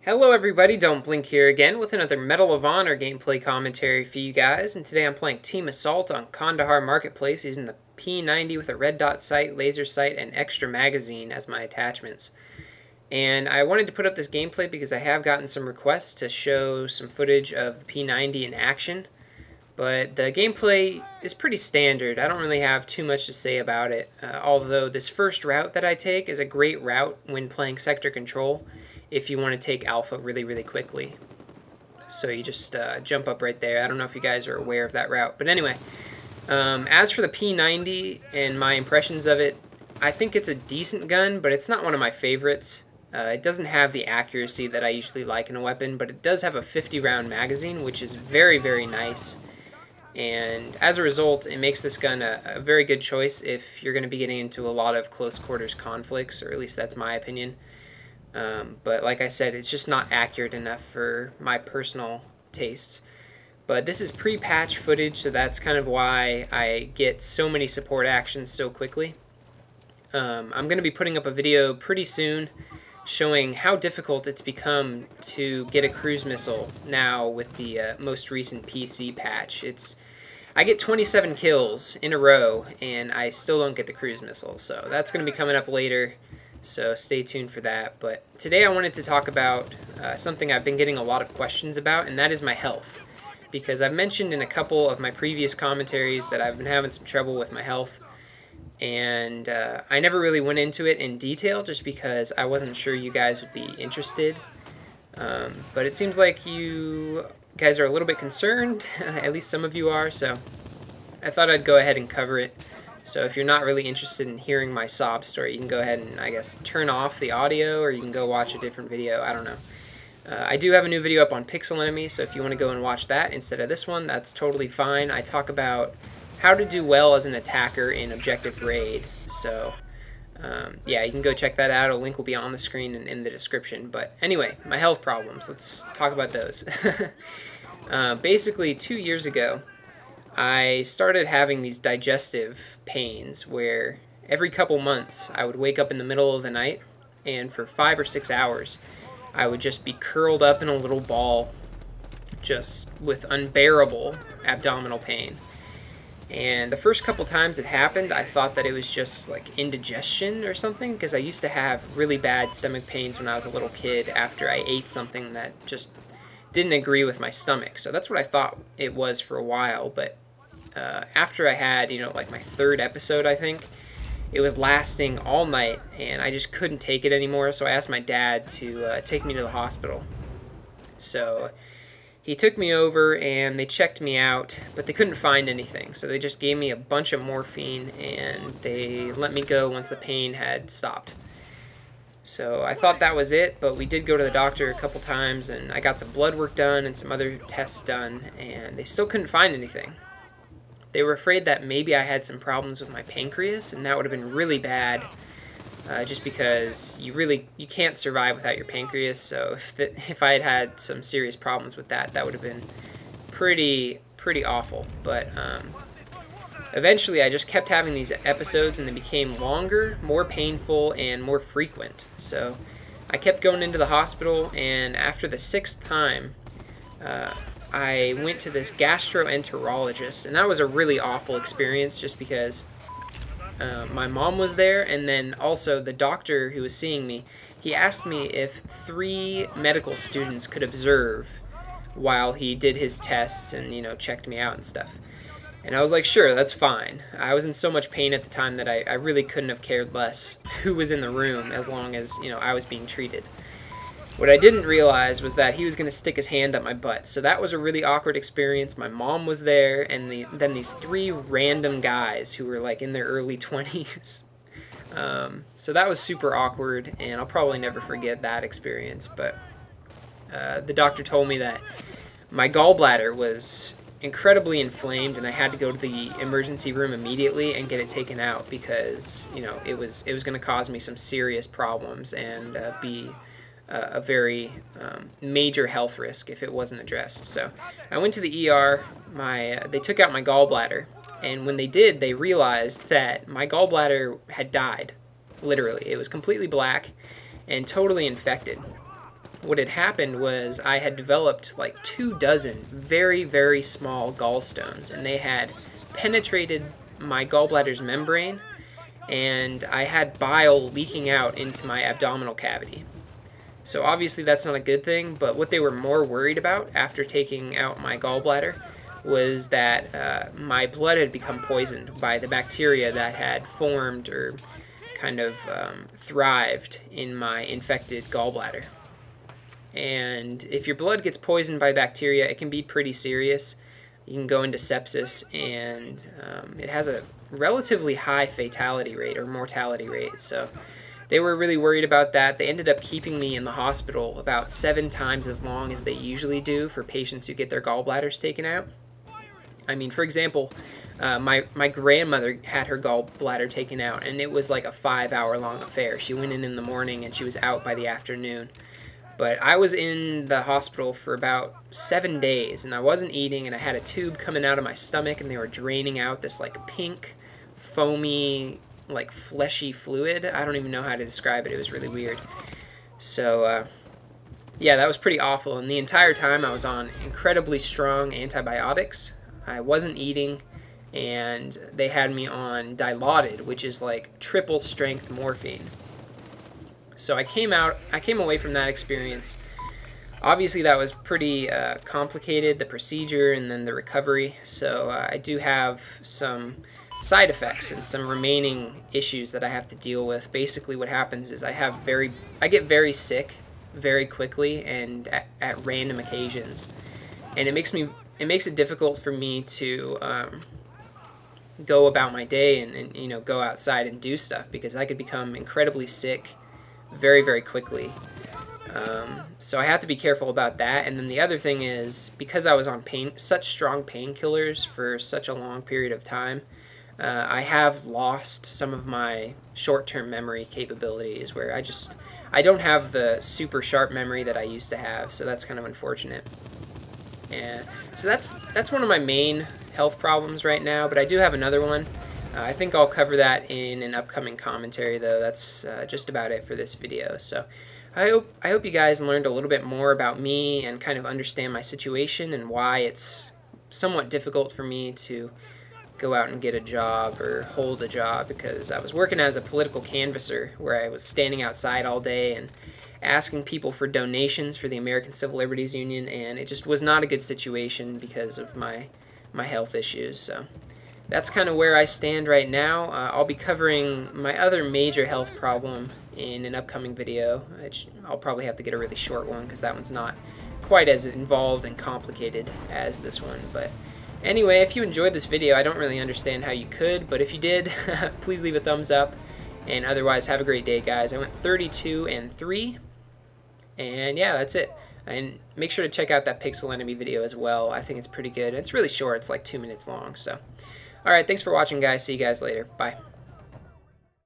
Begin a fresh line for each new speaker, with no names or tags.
Hello everybody, Don't Blink here again with another Medal of Honor gameplay commentary for you guys, and today I'm playing Team Assault on Kandahar Marketplace using the P90 with a red dot sight, laser sight, and extra magazine as my attachments. And I wanted to put up this gameplay because I have gotten some requests to show some footage of the P90 in action, but the gameplay is pretty standard. I don't really have too much to say about it, although this first route that I take is a great route when playing sector control if you want to take alpha really quickly. So you just jump up right there. I don't know if you guys are aware of that route. But anyway, as for the P90 and my impressions of it, I think it's a decent gun, but it's not one of my favorites. It doesn't have the accuracy that I usually like in a weapon, but it does have a 50-round magazine, which is very nice. And as a result, it makes this gun a very good choice if you're going to be getting into a lot of close quarters conflicts, or at least that's my opinion. But like I said, it's just not accurate enough for my personal tastes. But this is pre-patch footage, so that's kind of why I get so many support actions so quickly. I'm going to be putting up a video pretty soon showing how difficult it's become to get a cruise missile now with the most recent PC patch. I get 27 kills in a row, and I still don't get the cruise missile, so that's going to be coming up later. So stay tuned for that. But today I wanted to talk about something I've been getting a lot of questions about, and that is my health. Because I've mentioned in a couple of my previous commentaries that I've been having some trouble with my health, and I never really went into it in detail just because I wasn't sure you guys would be interested. But it seems like you guys are a little bit concerned, at least some of you are, so I thought I'd go ahead and cover it. So if you're not really interested in hearing my sob story, you can go ahead and, I guess, turn off the audio, or you can go watch a different video. I don't know. I do have a new video up on Pixel Enemy, so if you want to go and watch that instead of this one, that's totally fine. I talk about how to do well as an attacker in Objective Raid. So, yeah, you can go check that out. A link will be on the screen and in the description. But anyway, my health problems. Let's talk about those. Basically, 2 years ago, I started having these digestive pains where every couple months I would wake up in the middle of the night, and for 5 or 6 hours I would just be curled up in a little ball just with unbearable abdominal pain. And the first couple times it happened, I thought that it was just like indigestion or something, because I used to have really bad stomach pains when I was a little kid after I ate something that just didn't agree with my stomach. So that's what I thought it was for a while, but after I had, like my third episode, I think, it was lasting all night, and I just couldn't take it anymore, so I asked my dad to take me to the hospital. So he took me over, and they checked me out, but they couldn't find anything, so they just gave me a bunch of morphine, and they let me go once the pain had stopped. So I thought that was it, but we did go to the doctor a couple times, and I got some blood work done and some other tests done, and they still couldn't find anything. They were afraid that maybe I had some problems with my pancreas, and that would have been really bad, just because you can't survive without your pancreas. So if I had had some serious problems with that, that would have been pretty awful. But eventually I just kept having these episodes, and they became longer, more painful, and more frequent. So I kept going into the hospital, and after the 6th time, I went to this gastroenterologist, and that was a really awful experience just because my mom was there, and then also the doctor who was seeing me, he asked me if 3 medical students could observe while he did his tests and, checked me out and stuff. And I was like, sure, that's fine. I was in so much pain at the time that I really couldn't have cared less who was in the room as long as, I was being treated. What I didn't realize was that he was going to stick his hand up my butt. So that was a really awkward experience. My mom was there, and then these 3 random guys who were like in their early 20s. So that was super awkward, and I'll probably never forget that experience. But the doctor told me that my gallbladder was incredibly inflamed, and I had to go to the emergency room immediately and get it taken out because, it was going to cause me some serious problems and be a very major health risk if it wasn't addressed. So I went to the ER. They took out my gallbladder, and when they did, they realized that my gallbladder had died. Literally, it was completely black and totally infected. what had happened was I had developed like 24 very, very small gallstones, and they had penetrated my gallbladder's membrane, and I had bile leaking out into my abdominal cavity. So obviously that's not a good thing, but what they were more worried about after taking out my gallbladder was that my blood had become poisoned by the bacteria that had formed or kind of thrived in my infected gallbladder. And if your blood gets poisoned by bacteria, it can be pretty serious. You can go into sepsis, and it has a relatively high fatality rate or mortality rate. So they were really worried about that. They ended up keeping me in the hospital about 7 times as long as they usually do for patients who get their gallbladders taken out. I mean, for example, my grandmother had her gallbladder taken out, and it was like a 5-hour-long affair. She went in the morning, and she was out by the afternoon. But I was in the hospital for about 7 days, and I wasn't eating, and I had a tube coming out of my stomach, and they were draining out this like pink, foamy, like fleshy fluid. I don't even know how to describe it. It was really weird. So yeah, that was pretty awful. And the entire time I was on incredibly strong antibiotics. I wasn't eating, and they had me on Dilaudid, which is like triple strength morphine. So I came away from that experience. Obviously that was pretty complicated, the procedure and then the recovery. So I do have some side effects and some remaining issues that I have to deal with. Basically what happens is I get very sick very quickly and at random occasions. And it makes it difficult for me to go about my day and you know, go outside and do stuff, because I could become incredibly sick very, very quickly. So I have to be careful about that. And then the other thing is, because I was on such strong painkillers for such a long period of time, I have lost some of my short-term memory capabilities, where I don't have the super sharp memory that I used to have. So that's kind of unfortunate. And so that's one of my main health problems right now, but I do have another one. I think I'll cover that in an upcoming commentary, though. That's just about it for this video. So I hope you guys learned a little bit more about me and kind of understand my situation and why it's somewhat difficult for me to go out and get a job or hold a job, because I was working as a political canvasser where I was standing outside all day and asking people for donations for the American Civil Liberties Union, and it just was not a good situation because of my health issues. So that's kind of where I stand right now. I'll be covering my other major health problem in an upcoming video. I'll probably have to get a really short one, because that one's not quite as involved and complicated as this one. But anyway, if you enjoyed this video, I don't really understand how you could, but if you did, please leave a thumbs up. And otherwise, have a great day, guys. I went 32-3. And yeah, that's it. And make sure to check out that Pixel Enemy video as well. I think it's pretty good. It's really short. It's like 2 minutes long. So, all right, thanks for watching, guys. See you guys later. Bye.